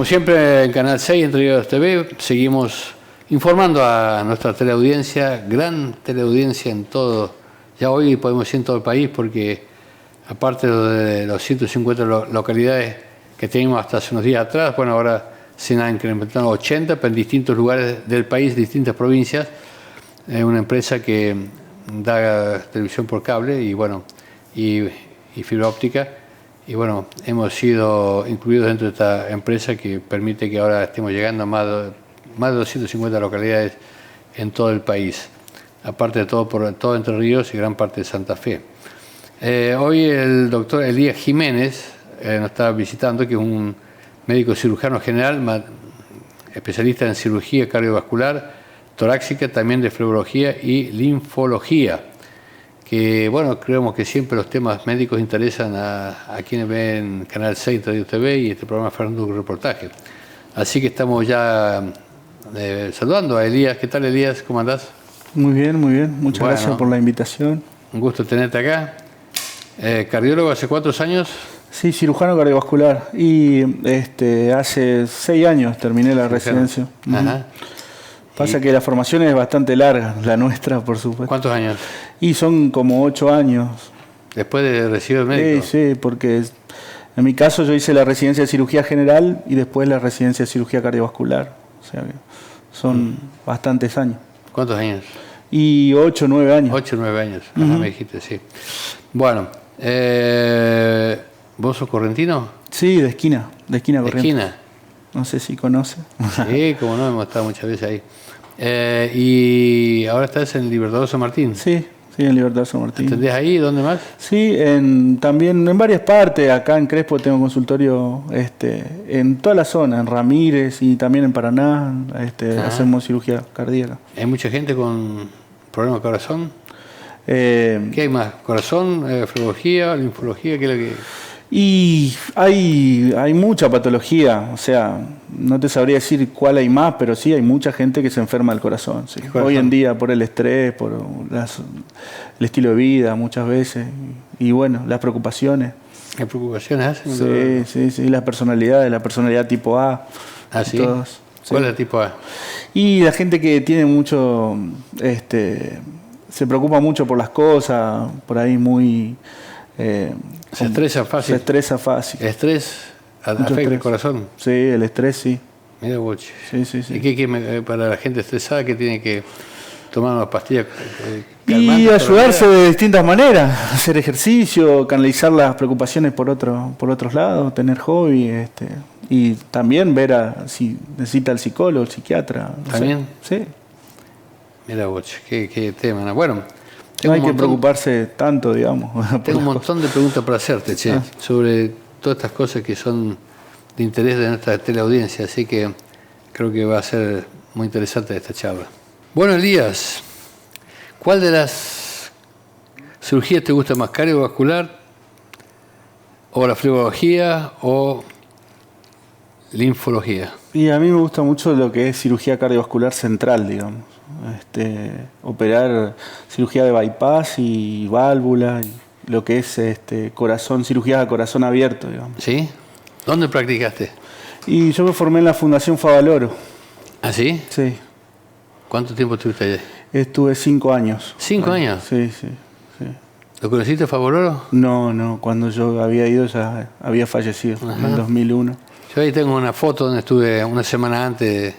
siempre en Canal 6, Entre Ríos TV, seguimos informando a nuestra teleaudiencia, gran teleaudiencia en todo. Ya hoy podemos decir en todo el país, porque aparte de los 150 localidades que teníamos hasta hace unos días atrás, bueno, ahora se han incrementado 80, pero en distintos lugares del país, distintas provincias. Es una empresa que da televisión por cable y bueno, y fibra óptica. Y bueno, hemos sido incluidos dentro de esta empresa que permite que ahora estemos llegando a más de 250 localidades en todo el país. Aparte de todo Entre Ríos y gran parte de Santa Fe. Hoy el doctor Elías Jiménez nos está visitando, que es un médico cirujano general, especialista en cirugía cardiovascular, torácica, también de flebología y linfología. Que bueno, creemos que siempre los temas médicos interesan a quienes ven Canal 6 Radio TV y este programa Fernando Reportaje. Así que estamos ya saludando a Elías. ¿Qué tal, Elías? ¿Cómo andás? Muy bien, muy bien. Muchas gracias por la invitación. Un gusto tenerte acá. ¿Cardiólogo hace cuántos años? Sí, cirujano cardiovascular. Y hace 6 años terminé la residencia. Ajá. Pasa que la formación es bastante larga, la nuestra, por supuesto. ¿Cuántos años? Y son como 8 años. ¿Después de recibir el médico? Sí, porque en mi caso yo hice la residencia de cirugía general y después la residencia de cirugía cardiovascular. O sea que son bastantes años. ¿Cuántos años? Y 8 o 9 años. 8 o 9 años, me dijiste, sí. Bueno, ¿vos sos correntino? Sí, de esquina Corrientes. ¿De esquina? No sé si conoce. Sí, como no, hemos estado muchas veces ahí. ¿Y ahora estás en Libertador San Martín? Sí, en Libertador San Martín. ¿Atendés ahí? ¿Dónde más? Sí, también en varias partes. Acá en Crespo tengo consultorio en toda la zona, en Ramírez y también en Paraná. Hacemos cirugía cardíaca. ¿Hay mucha gente con problemas de corazón? ¿Qué hay más? ¿Corazón, flebología, linfología? ¿Qué es lo que...? Y hay mucha patología, o sea, no te sabría decir cuál hay más, pero sí hay mucha gente que se enferma del corazón. Sí. Hoy en día por el estrés, por el estilo de vida muchas veces, y bueno, las preocupaciones. ¿Qué preocupaciones hacen? Sí, la personalidad tipo A. ¿Ah, sí? Todos, ¿Cuál es el tipo A? Y la gente que tiene mucho, se preocupa mucho por las cosas, por ahí muy... ¿Se estresa fácil? Se estresa fácil. ¿El estrés afecta el corazón? Sí, el estrés sí. Mira, vos. Sí. ¿Y qué para la gente estresada que tiene que tomar unas pastillas y ayudarse de distintas maneras? Hacer ejercicio, canalizar las preocupaciones por otros lados, tener hobby. Y también ver si necesita el psicólogo, el psiquiatra. ¿También? Sí. Mira, vos, qué tema. ¿No? Bueno. No hay que preocuparse tanto, digamos. Tengo un montón de preguntas para hacerte, sobre todas estas cosas que son de interés de nuestra teleaudiencia, así que creo que va a ser muy interesante esta charla. Bueno, Elías, ¿cuál de las cirugías te gusta más, cardiovascular, o la flebología, o linfología? Y a mí me gusta mucho lo que es cirugía cardiovascular central, digamos. Operar cirugía de bypass y válvula, y lo que es corazón, cirugía de corazón abierto, digamos. ¿Sí? ¿Dónde practicaste? Y yo me formé en la Fundación Favaloro. ¿Ah, sí? Sí. ¿Cuánto tiempo estuviste allí? Estuve 5 años. ¿5 años? Sí. ¿Lo conociste a Favaloro? No, cuando yo había ido ya había fallecido. Ajá. En el 2001. Yo ahí tengo una foto donde estuve una semana antes.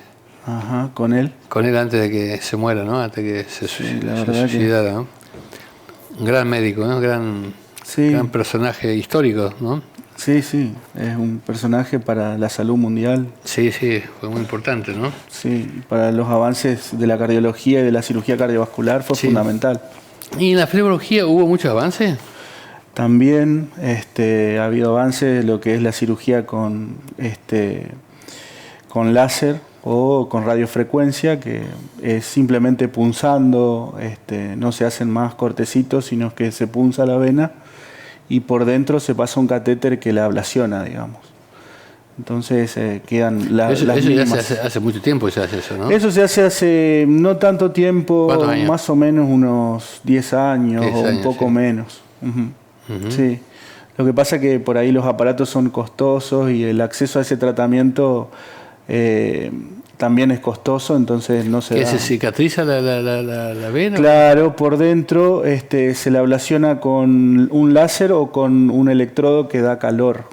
Ajá, ¿con él? Con él antes de que se muera, ¿no? Antes de que se suicidara, ¿no? Un gran médico, ¿no? Gran personaje histórico, ¿no? Sí, es un personaje para la salud mundial. Sí, fue muy importante, ¿no? Sí, para los avances de la cardiología y de la cirugía cardiovascular fue fundamental. ¿Y en la flebología hubo muchos avances? También ha habido avances en lo que es la cirugía con láser o con radiofrecuencia, que es simplemente punzando, no se hacen más cortecitos, sino que se punza la vena y por dentro se pasa un catéter que la ablaciona, digamos. Entonces quedan las mismas. Ya hace mucho tiempo se hace eso, ¿no? Eso se hace hace no tanto tiempo, más o menos unos 10 años o un poco menos. Sí. Lo que pasa es que por ahí los aparatos son costosos y el acceso a ese tratamiento también es costoso, entonces no se ¿Que da. se cicatriza la vena? Claro, por dentro se la ablaciona con un láser o con un electrodo que da calor.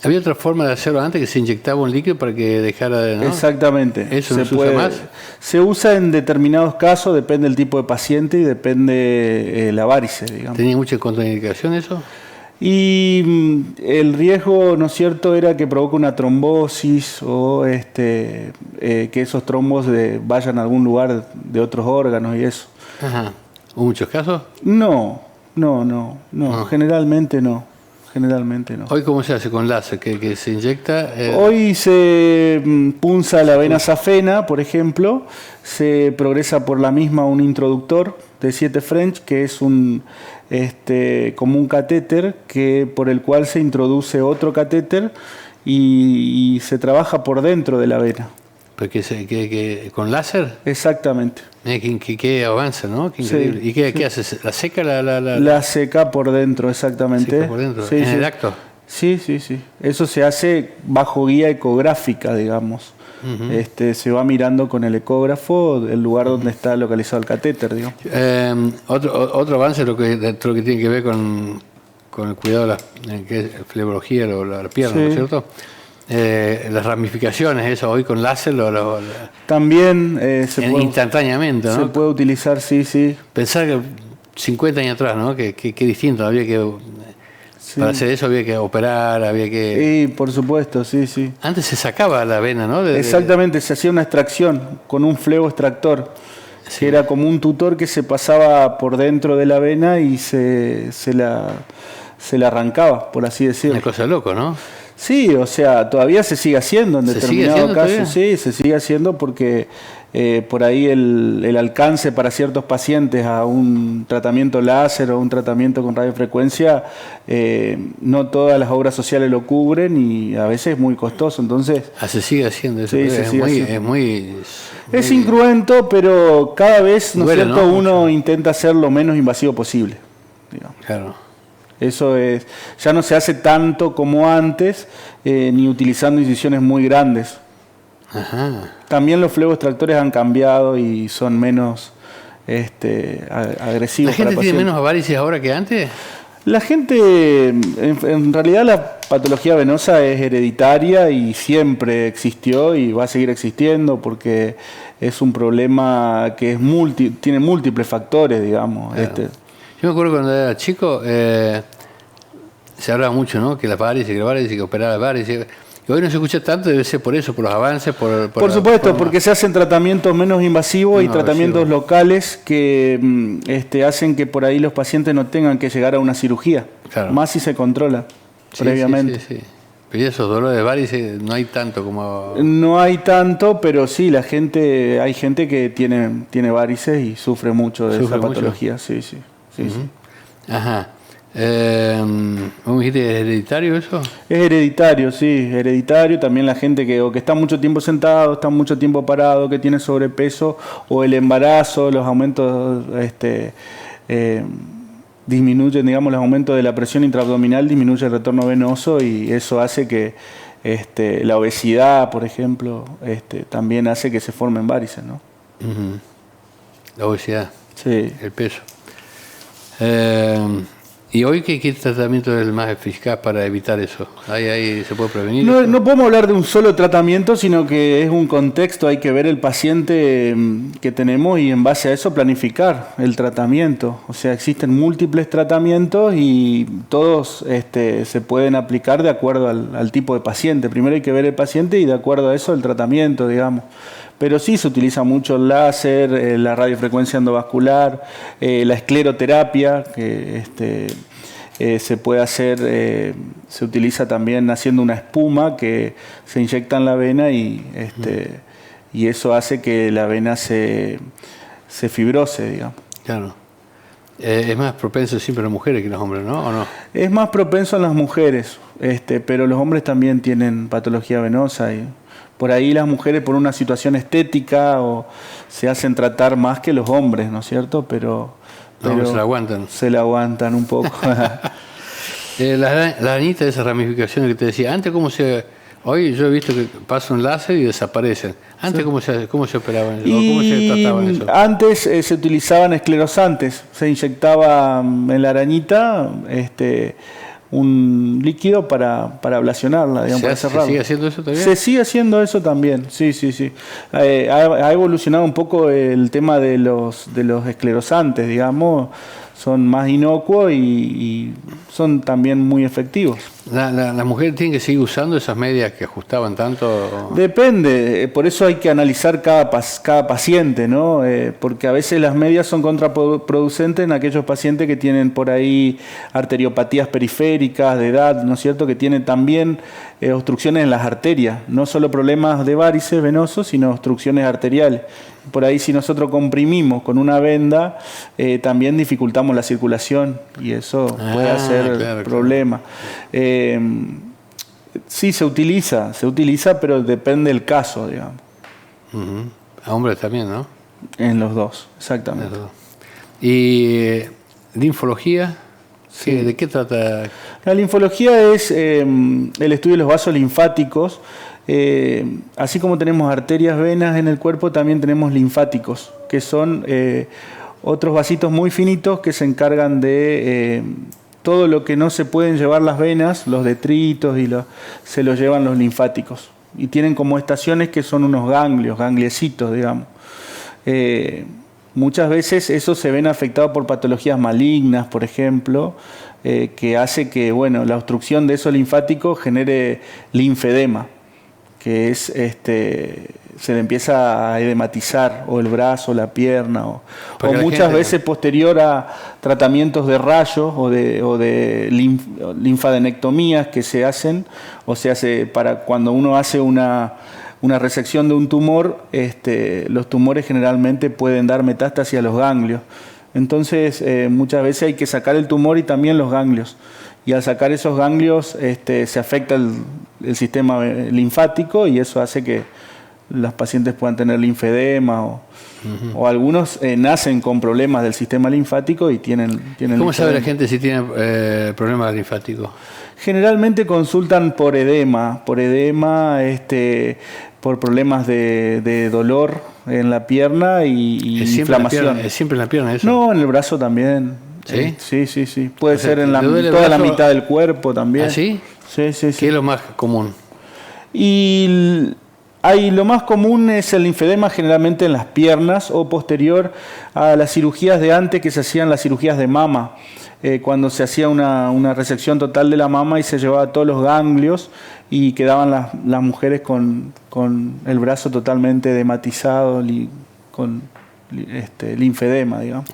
Había otra forma de hacerlo antes, que se inyectaba un líquido para que dejara de... ¿no? Exactamente. ¿Eso no se usa más? Se usa en determinados casos, depende del tipo de paciente y depende la varice, digamos. ¿Tenía mucha contraindicación eso? Y el riesgo, ¿no es cierto?, era que provoque una trombosis o que esos trombos vayan a algún lugar de otros órganos y eso. Ajá. ¿Hubo muchos casos? No, generalmente no. ¿Hoy cómo se hace con láser? ¿Que se inyecta? Hoy se punza la vena safena, por ejemplo, se progresa por la misma un introductor de 7 French, que es como un catéter por el cual se introduce otro catéter y se trabaja por dentro de la vena. ¿Con láser? Exactamente. Qué avance, ¿no? Qué increíble. Sí, ¿Y qué hace? ¿La seca? La seca por dentro, exactamente. Seca por dentro, sí, ¿en el acto? Sí. Eso se hace bajo guía ecográfica, digamos. Uh-huh. Se va mirando con el ecógrafo el lugar donde está localizado el catéter, digamos. Otro avance, lo que tiene que ver con el cuidado de la flebología, la pierna, ¿no es cierto? Las ramificaciones, eso hoy con láser también instantáneamente, ¿no? Se puede utilizar, sí. Pensar que 50 años atrás, ¿no? Que distinto, había que para hacer eso había que operar, había que... Sí, por supuesto, sí. Antes se sacaba la vena, ¿no? Exactamente, se hacía una extracción con un flebo extractor, que era como un tutor que se pasaba por dentro de la vena y se la arrancaba, por así decirlo. Una cosa de loco, ¿no? Sí, o sea, todavía se sigue haciendo en determinados casos. ¿Todavía? Sí, se sigue haciendo porque por ahí el alcance para ciertos pacientes a un tratamiento láser o un tratamiento con radiofrecuencia, no todas las obras sociales lo cubren y a veces es muy costoso. Entonces, se sigue haciendo eso. Sí, es incruento, pero cada vez, ¿no es cierto?, uno intenta hacer lo menos invasivo posible, digamos. Claro. Eso ya no se hace tanto como antes, ni utilizando incisiones muy grandes. Ajá. También los fleboextractores han cambiado y son menos agresivos. ¿La gente tiene menos varices ahora que antes? La gente, en realidad la patología venosa es hereditaria y siempre existió y va a seguir existiendo porque es un problema que tiene múltiples factores, digamos. Claro. Yo me acuerdo cuando era chico, se hablaba mucho, ¿no? Que las varices, que operar las varices. Y hoy no se escucha tanto, debe ser por eso, por los avances, por supuesto, porque se hacen tratamientos menos invasivos y tratamientos locales que hacen que por ahí los pacientes no tengan que llegar a una cirugía. Claro. Más si se controla previamente. Sí. Pero esos dolores de varices no hay tanto como... No hay tanto, pero sí, hay gente que tiene varices y sufre mucho de esa patología. Sí. Ajá. ¿Cómo dijiste, es hereditario eso? Es hereditario, sí, hereditario. También la gente que está mucho tiempo sentado, está mucho tiempo parado, que tiene sobrepeso, o el embarazo, los aumentos disminuyen, digamos, los aumentos de la presión intraabdominal, disminuye el retorno venoso y eso hace que la obesidad, por ejemplo, también hace que se formen varices, ¿no? Uh-huh. La obesidad, sí. El peso. ¿Y hoy qué tratamiento es el más eficaz para evitar eso? ¿Ahí se puede prevenir? No podemos hablar de un solo tratamiento, sino que es un contexto, hay que ver el paciente que tenemos y en base a eso planificar el tratamiento. O sea, existen múltiples tratamientos y todos se pueden aplicar de acuerdo al tipo de paciente. Primero hay que ver el paciente y de acuerdo a eso el tratamiento, digamos. Pero sí se utiliza mucho el láser, la radiofrecuencia endovascular, la escleroterapia, que se puede hacer, se utiliza también haciendo una espuma que se inyecta en la vena y eso hace que la vena se fibrose, digamos. Claro. Es más propenso siempre a las mujeres que a los hombres, ¿no? ¿O no? Es más propenso en las mujeres, pero los hombres también tienen patología venosa y por ahí las mujeres por una situación estética o se hacen tratar más que los hombres, ¿no es cierto? Pero se la aguantan. Se la aguantan un poco. La arañita de esas ramificaciones que te decía, antes hoy yo he visto que pasa un láser y desaparecen. Antes, sí. ¿Cómo se operaban? ¿Cómo se trataban eso? Antes se utilizaban esclerosantes. Se inyectaba en la arañita un líquido para ablacionarla, digamos, para cerrarla. ¿Se sigue haciendo eso todavía? Se sigue haciendo eso también, sí. Ha evolucionado un poco el tema de los esclerosantes, digamos. Son más inocuos y son también muy efectivos. ¿Las mujeres tienen que seguir usando esas medias que ajustaban tanto? Depende, por eso hay que analizar cada paciente, ¿no? Porque a veces las medias son contraproducentes en aquellos pacientes que tienen por ahí arteriopatías periféricas de edad, ¿no es cierto? Que tienen también obstrucciones en las arterias, no solo problemas de varices venosos, sino obstrucciones arteriales. Por ahí si nosotros comprimimos con una venda, también dificultamos la circulación y eso puede ser problema. Sí, se utiliza, pero depende del caso, digamos. Uh-huh. A hombres también, ¿no? En los dos, exactamente. Los dos. ¿Y linfología? Sí. ¿De qué trata? La linfología es el estudio de los vasos linfáticos. Así como tenemos arterias, venas en el cuerpo, también tenemos linfáticos, que son otros vasitos muy finitos que se encargan de todo lo que no se pueden llevar las venas, los detritos, se los llevan los linfáticos. Y tienen como estaciones que son unos gangliecitos, digamos. Muchas veces esos se ven afectados por patologías malignas, por ejemplo, que hace que la obstrucción de esos linfáticos genere linfedema, que es se le empieza a edematizar o el brazo, la pierna, o muchas veces posterior a tratamientos de rayos o de linfadenectomías que se hacen, o se hace para cuando uno hace una resección de un tumor, los tumores generalmente pueden dar metástasis a los ganglios. Entonces muchas veces hay que sacar el tumor y también los ganglios. Y al sacar esos ganglios se afecta el sistema linfático y eso hace que los pacientes puedan tener linfedema o algunos nacen con problemas del sistema linfático y tienen ¿Cómo sabe la gente si tiene problemas linfáticos? Generalmente consultan por edema, por problemas de dolor en la pierna y inflamación. ¿Es siempre en la pierna eso? No, en el brazo también. ¿Sí? Sí. Puede ser en toda la mitad del cuerpo también. ¿Ah, sí? Sí. ¿Qué es lo más común? Y lo más común es el linfedema generalmente en las piernas o posterior a las cirugías de antes que se hacían las cirugías de mama, cuando se hacía una resección total de la mama y se llevaba todos los ganglios y quedaban las mujeres con el brazo totalmente edematizado, con linfedema, digamos.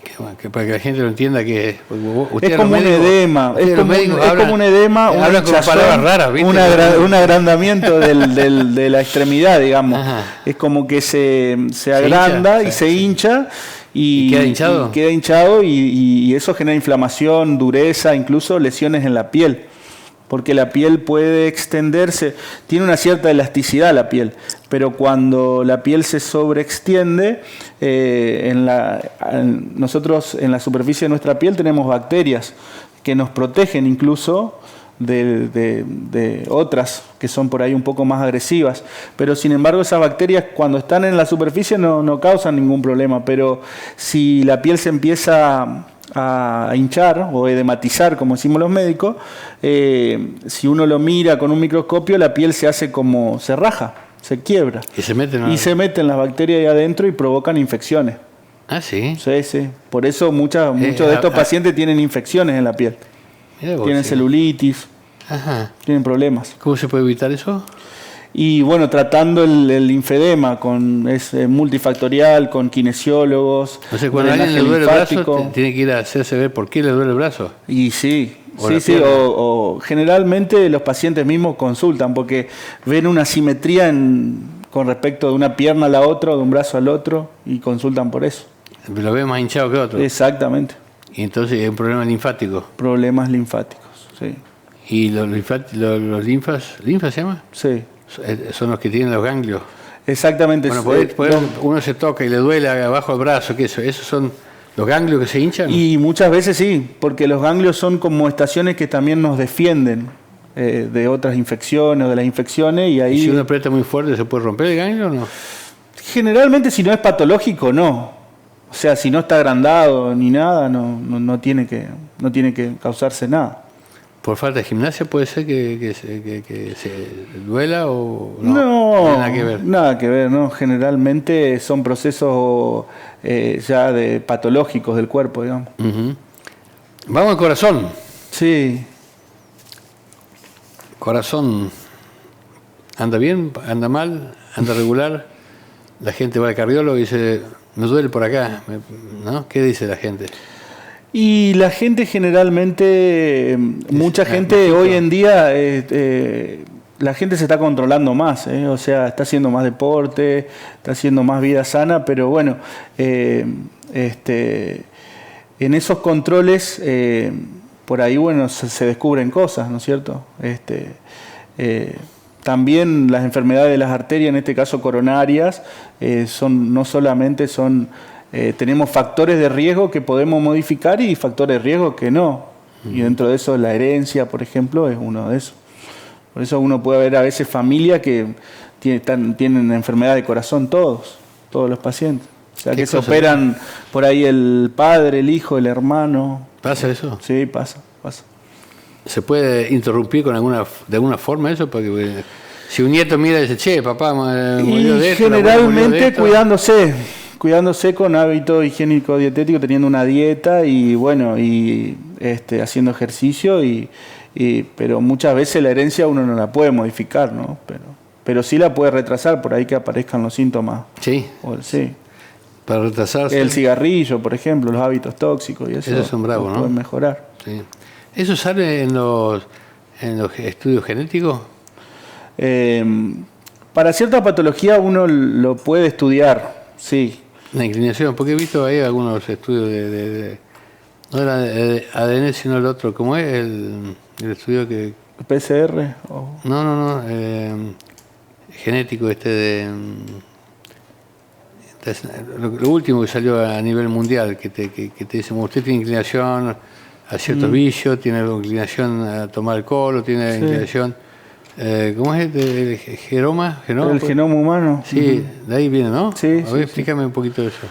Para que la gente lo entienda, que es como un edema, es como un edema, hablan con palabras raras, ¿viste? Un agrandamiento de la extremidad, digamos. Ajá. Es como que se agranda y se hincha. ¿Y queda hinchado? Y eso genera inflamación, dureza, incluso lesiones en la piel. Porque la piel puede extenderse, tiene una cierta elasticidad la piel, pero cuando la piel se sobreextiende, nosotros en la superficie de nuestra piel tenemos bacterias que nos protegen incluso de otras que son por ahí un poco más agresivas, pero sin embargo esas bacterias cuando están en la superficie no causan ningún problema, pero si la piel se empieza a hinchar o edematizar, como decimos los médicos, si uno lo mira con un microscopio, la piel se raja, se quiebra. Y se meten las bacterias ahí adentro y provocan infecciones. Ah, sí. Sí. Por eso muchos de estos pacientes tienen infecciones en la piel. Tienen celulitis, tienen problemas. ¿Cómo se puede evitar eso? Y tratando el linfedema, es multifactorial, con kinesiólogos. O sea, cuando a alguien le duele el brazo, tiene que ir a hacerse ver por qué le duele el brazo. Y sí. O generalmente los pacientes mismos consultan porque ven una asimetría con respecto de una pierna a la otra o de un brazo al otro y consultan por eso. Lo ven más hinchado que otro. Exactamente. Y entonces es un problema linfático. Problemas linfáticos, sí. ¿Y los linfas se llama? Sí. Son los que tienen los ganglios. Exactamente. Uno se toca y le duele abajo del brazo, ¿qué es eso? Esos son ¿Los ganglios que se hinchan? Y muchas veces sí, porque los ganglios son como estaciones que también nos defienden de otras infecciones o de las infecciones y ahí... ¿Y si uno aprieta muy fuerte se puede romper el ganglio o no? Generalmente si no es patológico, no. O sea, si no está agrandado ni nada, no tiene que causarse nada. ¿Por falta de gimnasia puede ser que se duela o no? No, No tiene nada que ver, ¿no? Generalmente son procesos ya de patológicos del cuerpo, digamos. Uh-huh. Vamos al corazón. Sí. Corazón, ¿anda bien? ¿Anda mal? ¿Anda regular? La gente va al cardiólogo y dice, me duele por acá, ¿no? ¿Qué dice la gente? Y la gente generalmente, mucha gente hoy en día, la gente se está controlando más, o sea, está haciendo más deporte, está haciendo más vida sana, pero bueno, en esos controles, por ahí, bueno, se descubren cosas, ¿no es cierto? También las enfermedades de las arterias, en este caso coronarias, no solamente son... tenemos factores de riesgo que podemos modificar y factores de riesgo que no. Y dentro de eso la herencia, por ejemplo, es uno de esos. Por eso uno puede ver a veces familias que tienen enfermedad de corazón todos los pacientes. O sea, que se operan por ahí el padre, el hijo, el hermano. ¿Pasa eso? Sí, pasa. ¿Se puede interrumpir de alguna forma eso? Porque si un nieto mira y dice, che, papá murió de esto. Generalmente cuidándose con hábito higiénico dietético, teniendo una dieta y bueno, y haciendo ejercicio pero muchas veces la herencia uno no la puede modificar, ¿no? Pero sí la puede retrasar por ahí que aparezcan los síntomas. Sí. Sí. Para retrasarse. El cigarrillo, por ejemplo, los hábitos tóxicos y eso. Esos son bravos, ¿no? Pueden mejorar. Sí. ¿Eso sale en los estudios genéticos? Para cierta patología uno lo puede estudiar, sí. La inclinación, porque he visto ahí algunos estudios no era de ADN, sino el otro, ¿cómo es el estudio que...? ¿PCR? No, genético lo último que salió a nivel mundial, que te dicen, usted tiene inclinación a ciertos vicios, tiene inclinación a tomar alcohol, o tiene inclinación... ¿cómo es el genoma? El genoma humano. Sí, de ahí viene, ¿no? Sí. A ver, explícame un poquito de eso.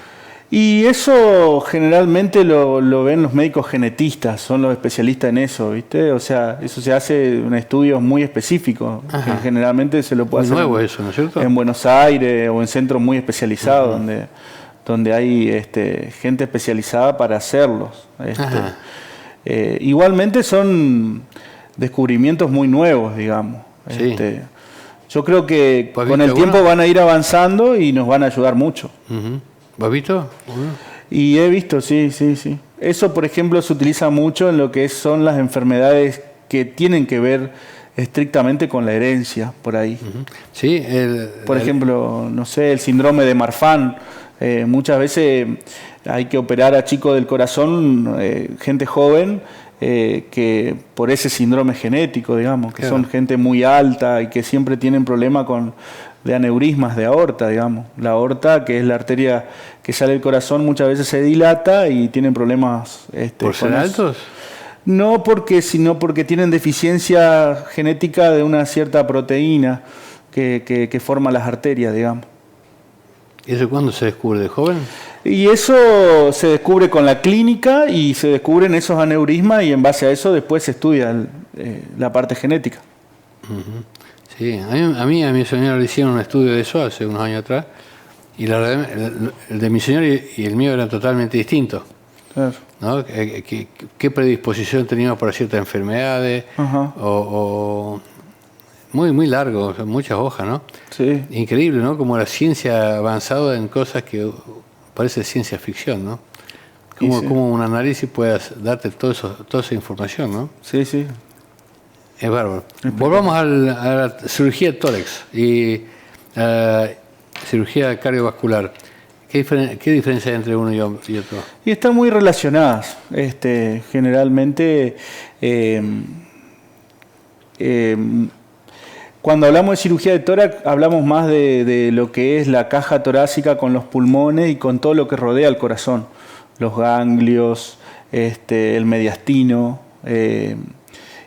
Y eso generalmente lo ven los médicos genetistas, son los especialistas en eso, ¿viste? O sea, eso se hace en estudios muy específicos. Que generalmente se lo puede hacer nuevo eso, ¿no es cierto? En Buenos Aires o en centros muy especializados, donde hay gente especializada para hacerlos. Igualmente son descubrimientos muy nuevos, digamos. Sí. Yo creo que con el tiempo van a ir avanzando y nos van a ayudar mucho. ¿Lo has visto? Y he visto, sí. Eso, por ejemplo, se utiliza mucho en lo que son las enfermedades que tienen que ver estrictamente con la herencia, por ahí. Sí. Por ejemplo, no sé, el síndrome de Marfan. Muchas veces hay que operar a chicos del corazón, gente joven, que por ese síndrome genético, digamos, que son gente muy alta y que siempre tienen problemas de aneurismas de aorta, digamos. La aorta, que es la arteria que sale del corazón, muchas veces se dilata y tienen problemas. ¿Por ser altos? No sino porque tienen deficiencia genética de una cierta proteína que forma las arterias, digamos. ¿Y eso cuándo se descubre? ¿De joven? Y eso se descubre con la clínica y se descubren esos aneurismas y en base a eso después se estudia la parte genética. Sí, a mi señora le hicieron un estudio de eso hace unos años atrás y la verdad, el de mi señor y el mío eran totalmente distintos. Claro. ¿No? ¿Qué predisposición teníamos para ciertas enfermedades? O muy, muy largo, muchas hojas, ¿no? Sí. Increíble, ¿no? Como la ciencia ha avanzado en cosas que parece ciencia ficción, ¿no? Como un análisis puede darte toda esa información, ¿no? Sí. Es bárbaro. Volvamos a la cirugía de tórax y cirugía cardiovascular. ¿Qué diferencia hay entre uno y otro? Y están muy relacionadas. Generalmente, cuando hablamos de cirugía de tórax, hablamos más de lo que es la caja torácica con los pulmones y con todo lo que rodea al corazón. los ganglios, el mediastino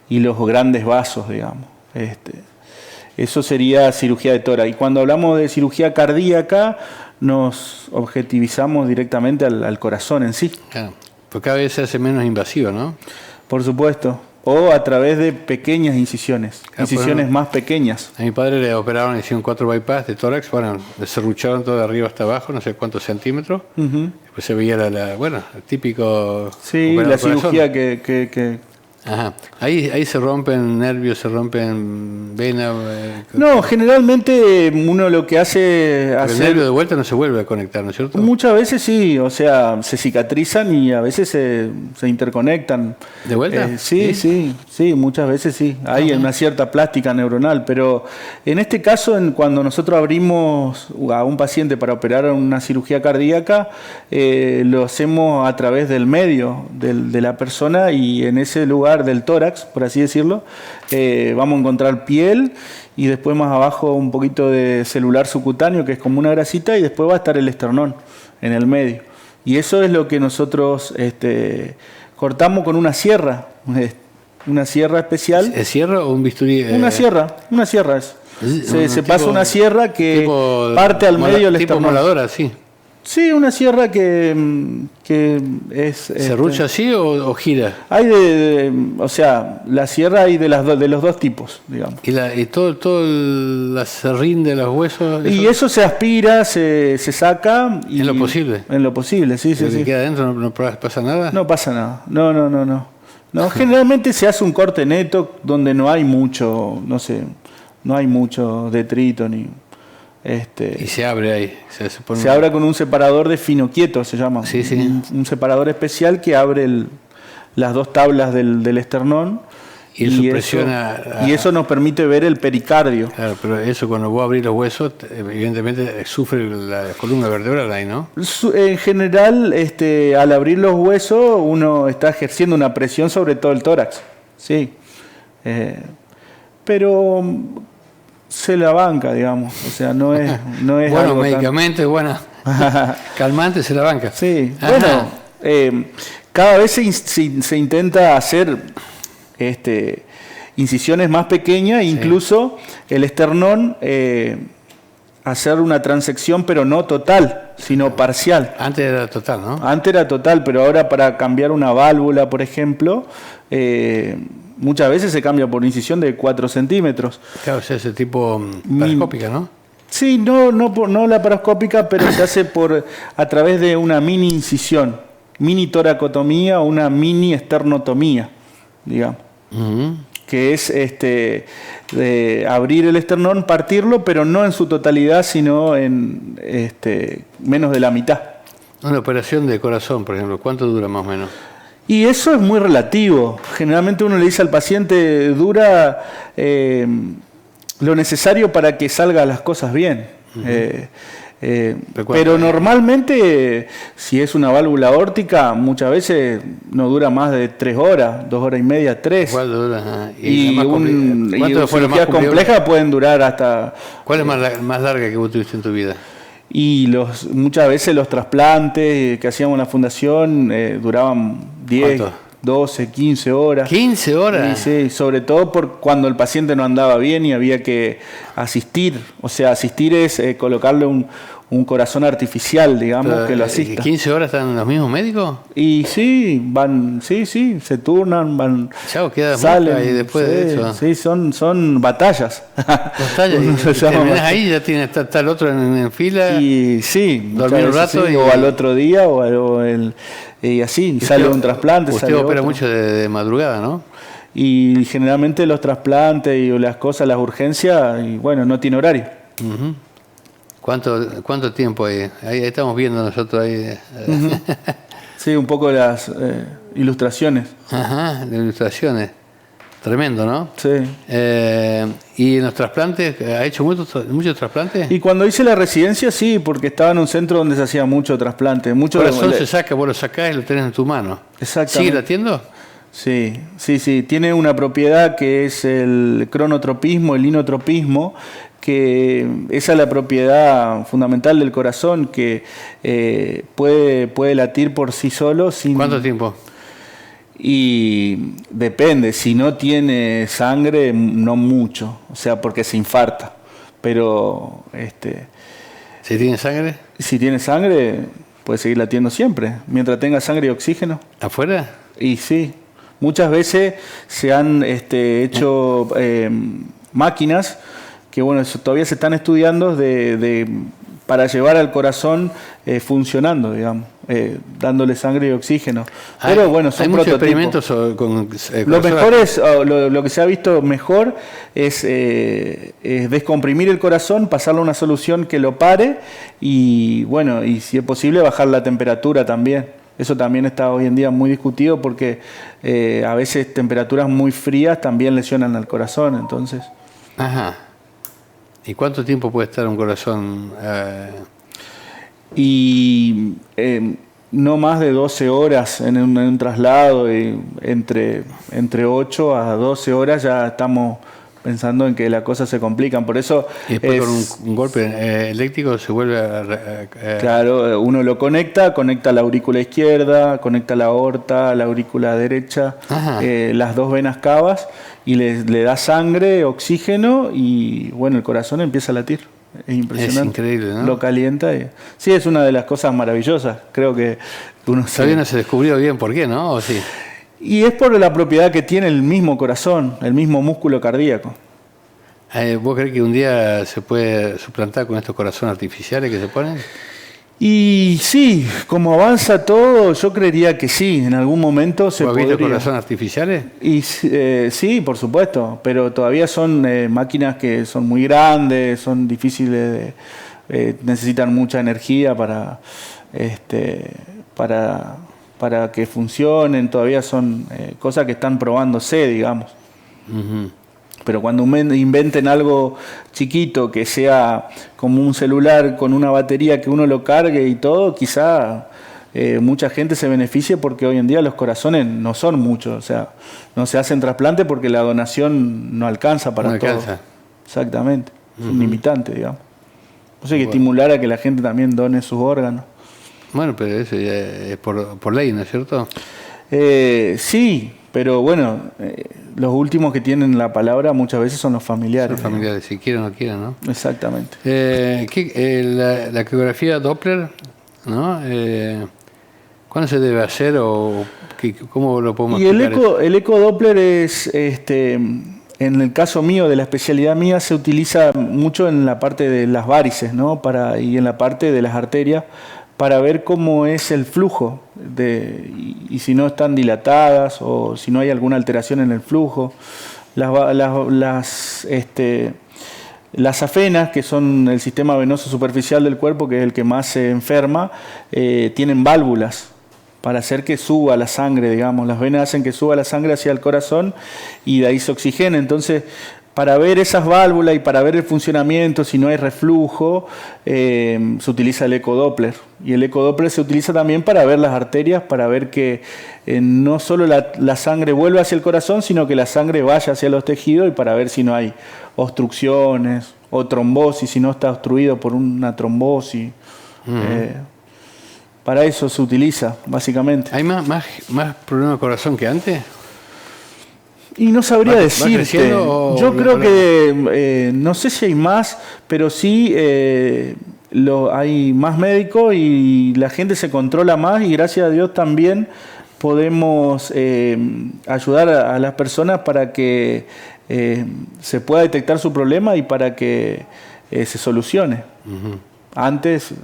y los grandes vasos, digamos. Eso sería cirugía de tórax. Y cuando hablamos de cirugía cardíaca, nos objetivizamos directamente al corazón en sí. Claro, porque cada vez se hace menos invasivo, ¿no? Por supuesto. O a través de pequeñas incisiones, incisiones más pequeñas. A mi padre le operaron, le hicieron 4 bypass de tórax, bueno, le serrucharon todo de arriba hasta abajo, no sé cuántos centímetros. Después se veía el típico... Sí, la cirugía que Ajá. Ahí se rompen nervios, se rompen venas. No, generalmente uno lo que hace... El nervio de vuelta no se vuelve a conectar, ¿no es cierto? Muchas veces sí, o sea, se cicatrizan y a veces se interconectan. ¿De vuelta? Sí, muchas veces sí. Hay una cierta plástica neuronal, pero en este caso, cuando nosotros abrimos a un paciente para operar una cirugía cardíaca, lo hacemos a través del medio de la persona, y en ese lugar del tórax, por así decirlo, vamos a encontrar piel y después más abajo un poquito de celular subcutáneo, que es como una grasita, y después va a estar el esternón en el medio. Y eso es lo que nosotros cortamos con una sierra especial. ¿Es sierra o un bisturí? Una sierra es. Se pasa una sierra que parte al medio del esternón. Tipo moladora, sí. Sí, una sierra que es... ¿Se rucha así o gira? Hay o sea, la sierra hay de los dos tipos, digamos. ¿Y todo el acerrín de los huesos? Y eso se aspira, se saca. ¿En lo posible? En lo posible, sí. ¿Si queda adentro no pasa nada? No pasa nada, no. Generalmente se hace un corte neto donde no hay mucho, no hay mucho detrito ni... Y se abre ahí. Se abre con un separador de fino quieto, se llama. Sí. Un separador especial que abre las dos tablas del esternón. Y presiona. Y eso nos permite ver el pericardio. Claro, pero eso cuando vos abrís los huesos, evidentemente sufre la columna vertebral ahí, ¿no? En general, al abrir los huesos, uno está ejerciendo una presión sobre todo el tórax. Sí. Pero se la banca, digamos, o sea, no es bueno, medicamentos, bueno, calmante se la banca. Sí, bueno, cada vez se intenta hacer incisiones más pequeñas, incluso el esternón, hacer una transección, pero no total, sino parcial. Antes era total, ¿no? Antes era total, pero ahora para cambiar una válvula, por ejemplo, muchas veces se cambia por incisión de 4 centímetros. Claro, o sea, ese tipo paroscópica, ¿no? Sí, no la paroscópica, pero se hace a través de una mini incisión, mini toracotomía o una mini esternotomía, digamos. Que es de abrir el esternón, partirlo, pero no en su totalidad, sino en menos de la mitad. Una operación de corazón, por ejemplo, ¿cuánto dura más o menos? Y eso es muy relativo. Generalmente uno le dice al paciente, dura lo necesario para que salgan las cosas bien. Pero normalmente, si es una válvula aórtica, muchas veces no dura más de 3 horas, 2 horas y media, 3. ¿Cuál dura? Y cirugías complejas pueden durar hasta... ¿Cuál es más larga que vos tuviste en tu vida? Y muchas veces los trasplantes que hacíamos en la fundación duraban 10, ¿cuánto? 12, 15 horas. ¿15 horas? Sí, sobre todo cuando el paciente no andaba bien y había que asistir. O sea, asistir es colocarle un corazón artificial, digamos, pero, que lo asista. ¿15 horas están los mismos médicos? Y sí, se turnan, van, chao, queda salen. Y después de eso. Sí, son batallas. Batallas. Terminás ahí, ya está el otro en fila. Y sí, dormir un rato. Sí, o al otro día, y así, sale un trasplante. Usted opera mucho de madrugada, ¿no? Y generalmente los trasplantes y las cosas, las urgencias, y bueno, no tiene horario. ¿Cuánto tiempo hay? Ahí estamos viendo nosotros ahí. Sí, un poco de las ilustraciones. Ajá, de ilustraciones. Tremendo, ¿no? Sí. ¿Y en los trasplantes? ¿Ha hecho muchos trasplantes? Y cuando hice la residencia, sí, porque estaba en un centro donde se hacía mucho trasplante. El corazón se saca, vos lo sacás y lo tenés en tu mano. Exactamente. ¿Sigue latiendo? Sí. Tiene una propiedad que es el cronotropismo, el inotropismo, que esa es la propiedad fundamental del corazón, que puede latir por sí solo sin... ¿Cuánto tiempo? Y depende, si no tiene sangre, no mucho, o sea, porque se infarta. Pero ¿Si tiene sangre? si tiene sangre, puede seguir latiendo siempre, mientras tenga sangre y oxígeno. ¿Afuera? Y sí, muchas veces se han hecho máquinas que bueno, todavía se están estudiando para llevar al corazón funcionando, digamos, dándole sangre y oxígeno. Pero bueno, son hay muchos prototipos. experimentos con Lo mejor es, lo que se ha visto mejor es descomprimir el corazón, pasarle una solución que lo pare y bueno, y si es posible bajar la temperatura también. Eso también está hoy en día muy discutido porque a veces temperaturas muy frías también lesionan al corazón, entonces. Ajá. ¿Y cuánto tiempo puede estar un corazón? Y no más de 12 horas en un traslado, y entre 8 a 12 horas ya estamos pensando en que las cosas se complican. Por eso Y después con un golpe eléctrico se vuelve a... Claro, uno lo conecta la aurícula izquierda, conecta la aorta, la aurícula derecha, las dos venas cavas y le da sangre, oxígeno y bueno, el corazón empieza a latir. Es impresionante. Es increíble, ¿no? Lo calienta. Sí, es una de las cosas maravillosas. Creo que uno todavía no se descubrió bien por qué, ¿no? ¿O sí? Y es por la propiedad que tiene el mismo corazón, el mismo músculo cardíaco. ¿Vos crees que un día se puede suplantar con estos corazones artificiales que se ponen? Y sí, como avanza todo, yo creería que sí, en algún momento se podría. ¿Has visto corazones artificiales? Y sí, por supuesto, pero todavía son máquinas que son muy grandes, son difíciles necesitan mucha energía para que funcionen, todavía son cosas que están probándose, digamos. Uh-huh. Pero cuando inventen algo chiquito que sea como un celular con una batería que uno lo cargue y todo, quizá mucha gente se beneficie porque hoy en día los corazones no son muchos, o sea, no se hacen trasplantes porque la donación no alcanza para todo. Exactamente, es un limitante, digamos. O sea, que estimular a que la gente también done sus órganos. Bueno, pero eso ya es por ley, ¿no es cierto? Sí, pero bueno, los últimos que tienen la palabra muchas veces son los familiares. Son familiares, si quieren o no quieren, ¿no? Exactamente. La ecografía Doppler, ¿no? ¿Cuándo se debe hacer o cómo lo podemos explicar? El eco Doppler es, en el caso mío, de la especialidad mía, se utiliza mucho en la parte de las varices, ¿no? Y en la parte de las arterias, para ver cómo es el flujo y si no están dilatadas o si no hay alguna alteración en el flujo. Las afenas, que son el sistema venoso superficial del cuerpo, que es el que más se enferma, tienen válvulas para hacer que suba la sangre, digamos. Las venas hacen que suba la sangre hacia el corazón y de ahí se oxigena. Entonces, para ver esas válvulas y para ver el funcionamiento, si no hay reflujo, se utiliza el ecodoppler. Y el ecodoppler se utiliza también para ver las arterias, para ver que no solo la sangre vuelve hacia el corazón, sino que la sangre vaya hacia los tejidos y para ver si no hay obstrucciones o trombosis, si no está obstruido por una trombosis. Para eso se utiliza, básicamente. ¿Hay más problemas de corazón que antes? Y no sabría decirte. Yo creo que no sé si hay más, pero sí hay más médicos y la gente se controla más y gracias a Dios también podemos ayudar a las personas para que se pueda detectar su problema y para que se solucione antes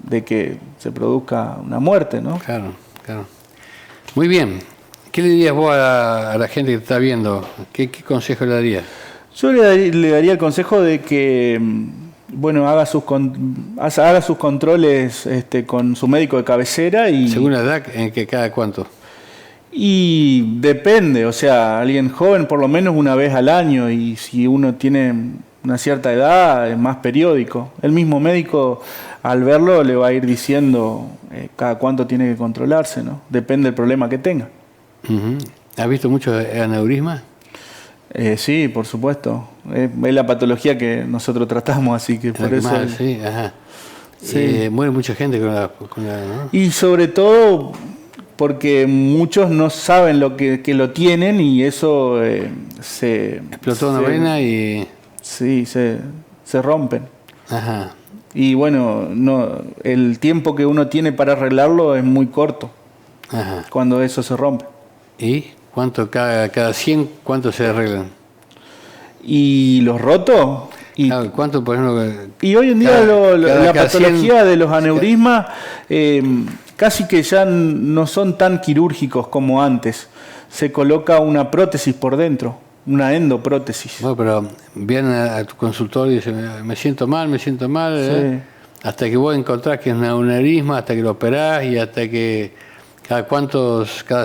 de que se produzca una muerte, ¿no? Claro. Muy bien. ¿Qué le dirías vos a la gente que te está viendo? ¿Qué consejo le darías? Yo le daría el consejo de que haga sus controles con su médico de cabecera. ¿Según la edad, en que cada cuánto? Y depende, o sea, alguien joven por lo menos una vez al año, y si uno tiene una cierta edad, es más periódico. El mismo médico, al verlo, le va a ir diciendo cada cuánto tiene que controlarse, ¿no? Depende del problema que tenga. ¿Has visto mucho aneurisma? Sí, por supuesto. Es la patología que nosotros tratamos, así que por eso... Sí, ajá. Sí. Muere mucha gente con la ¿no? Y sobre todo porque muchos no saben lo que lo tienen y eso se... Explotó una vena y... Sí, se rompen. Ajá. Y bueno, el tiempo que uno tiene para arreglarlo es muy corto. Ajá. Cuando eso se rompe. ¿Y cuánto cada 100 cuánto se arreglan? Y los rotos... ¿Cuánto, por ejemplo? Y hoy en día la patología de los aneurismas casi que ya no son tan quirúrgicos como antes. Se coloca una prótesis por dentro, una endoprótesis. Bueno, pero vienen a tu consultorio y dicen, me siento mal, Sí. hasta que vos encontrás que es un aneurisma, hasta que lo operás y hasta que cada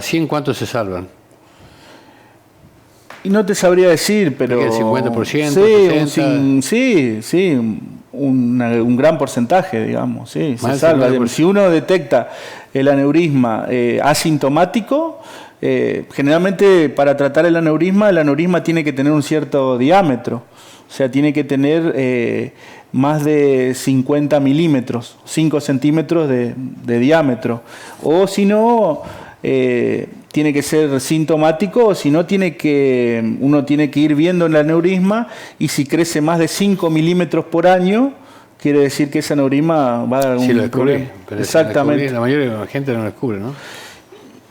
100 cuántos se salvan. Y no te sabría decir, pero... ¿El 50%? Sí, 60%? sí, un gran porcentaje, digamos, sí, se Más salva. del 50%. Si uno detecta el aneurisma asintomático, generalmente para tratar el aneurisma tiene que tener un cierto diámetro, o sea, tiene que tener más de 50 milímetros, 5 centímetros de diámetro, o si no... tiene que ser sintomático, o si no, uno tiene que ir viendo el aneurisma y si crece más de 5 milímetros por año, quiere decir que ese aneurisma va a dar algún problema. Pero exactamente. La mayoría de la gente no lo descubre, ¿no?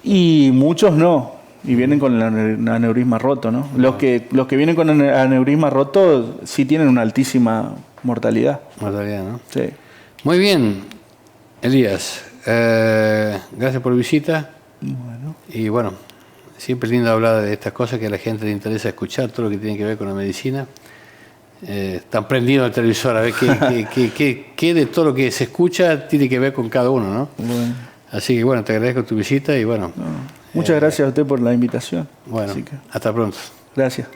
Y muchos no, y vienen con el aneurisma roto, ¿no? Los que vienen con el aneurisma roto sí tienen una altísima mortalidad. Mortalidad, ¿no? Sí. Muy bien, Elías. Gracias por la visita. Bueno. Y bueno, siempre es lindo hablar de estas cosas que a la gente le interesa escuchar, todo lo que tiene que ver con la medicina. Están prendiendo el televisor a ver qué de todo lo que se escucha tiene que ver con cada uno, ¿no? Bueno. Así que bueno, te agradezco tu visita y bueno. Muchas gracias a usted por la invitación. Bueno, así que, hasta pronto. gracias.